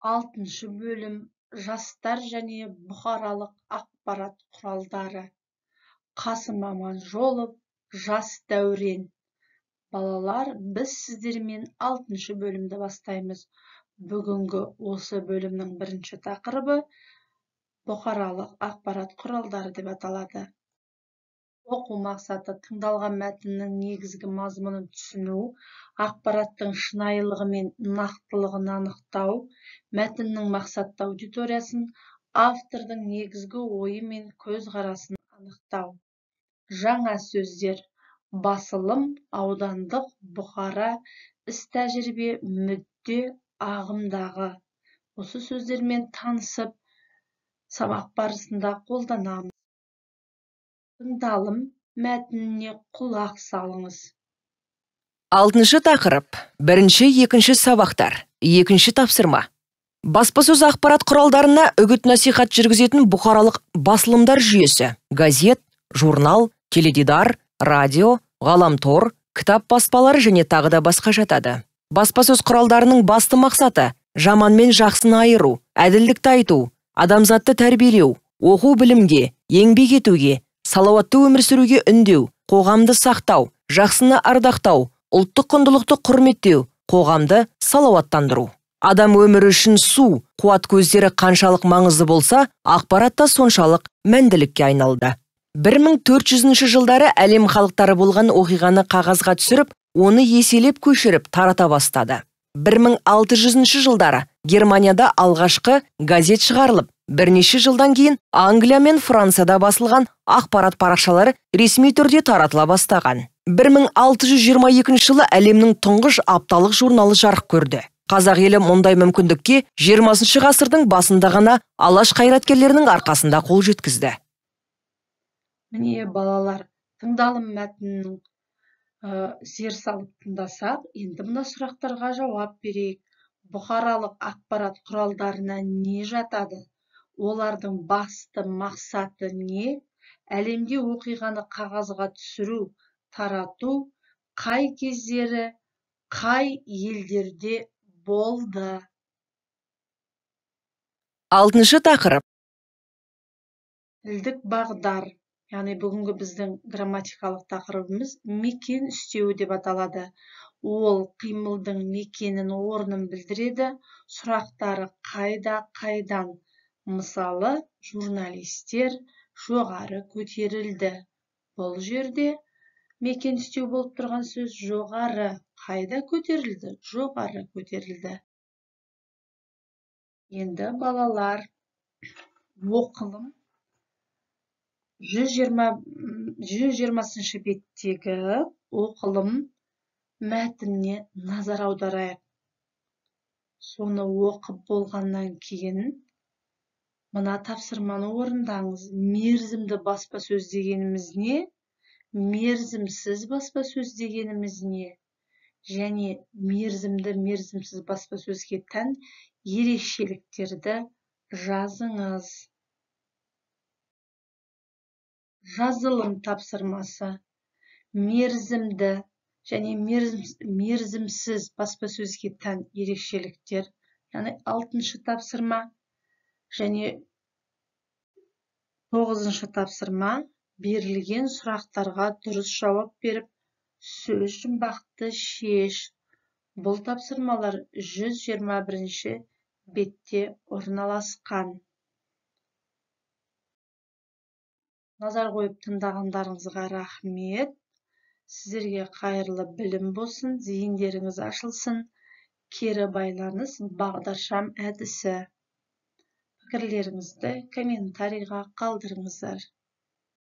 Алтыншы бөлім жастар және бұқаралық ақпарат құралдары. Қасым Аманжолов, жас дәурен. Балалар, біз сіздермен 6-шы бөлімді бастаймыз. Бүгінгі осы бөлімнің бірінші тақырыбы бұқаралық ақпарат құралдары деп аталады. Оқу мақсаты тыңдалған мәтіннің негізгі мазмұнын түсіну, ақпараттың шынайылығы мен нақтылығын анықтау, мәтіннің мақсатты аудиториясын, автордың негізгі ойы мен көзқарасын анықтау. Жаңа сөздер: басылым, аудандық, бұқара, іс-тәжірибе, мүдде, ағымдағы. Осы сөздермен танысып, сабақ барысында қолданамыз. Тыңдалым мәтініне құлақ салыңыз. 6-шы тақырып. 1-2 сабақтар. 2-ші тапсырма. Баспасөз ақпарат құралдарына үгіт-насихат жүргізетін бұқаралық басылымдар жүйесі. Газет, журнал, теледидар, радио, ғаламтор, кітап баспалары және тағы да басқа жатады. Баспасөз құралдарының басты мақсаты жаман мен жақсыны айыру, әділдікті айту, адамзатты тәрбиелеу, оқу білімге, еңбек етуге, салауатты өмір сүруге үндеу, қоғамды сақтау, жақсыны ардақтау, ұлттық құндылықты құрметтеу, қоғамды салауаттандыру. Адам өмірі үшін су, қуат көздері қаншалық маңызды болса, ақпарат та соншалық мәнділікке айналды. 1400 жылдары әлем халықтары болған оқиғаны қағазға түсіріп, оны еселеп көшіріп тарата бастады. 1600 жылдары Германияда алғашқы газет шығарылып, бірнеше жылдан кейін Англия мен Францияда басылған ақпарат парақшалары ресми түрде таратыла бастаған. 1622 жылы әлемнің тұңғыш апталық журналы жарық көрді. Қазақ елі мұндай мүмкіндікке 20 ғасырдың басында ғана алаш қайраткерлерінің арқасында қол жеткізді. Міне балалар, тыңдалым мәтінінің зер салып тыңдасақ, енді мына сұрақтарға жауап берейік. Бұқаралық ақпарат құралдарына не жатады? Олардың басты мақсаты не? Әлемде оқиғаны қағазға түсіру, тарату қай кездері, қай елдерде болды? 6-шы тақырып. Тілдік бағдар, яғни бүгінгі біздің грамматикалық тақырыбымыз мекен үстеуі деп аталады. Ол қимылдың мекенін, орнын білдіреді. Сұрақтары қайда, қайдан? Мысалы, журналистер жоғары көтерілді. Бұл жерде мекен үстеу болып тұрған сөз жоғары. Қайда көтерілді? Жоғары көтерілді. Енді балалар, оқылым 120 беттегі оқылым мәтініне назар аударайық. Соны оқып болғаннан кейін мына тапсырманы орындаңыз. Мерзімді баспасөз дегеніміз не? Мерзімсіз баспасөз дегеніміз не? Және мерзімді, мерзімсіз баспасөзге тән ерекшеліктерді жазыңыз. Жазылым тапсырмасы. Мерзімді және мерзімсіз баспасөзге тән ерекшеліктер, яғни 6-шы тапсырма және 9-шы тапсырма берілген сұрақтарға дұрыс жауап беріп, сөз жұмбақты шеш. Бұл тапсырмалар 121 бетте орналасқан. Назар қойып тыңдағандарыңызға рахмет. Сіздерге қайырлы білім болсын, зейіндеріңіз ашылсын. Кері байланыс бағдаршам әдісі. Пікірлеріңізді комментарийға қалдырыңыздар.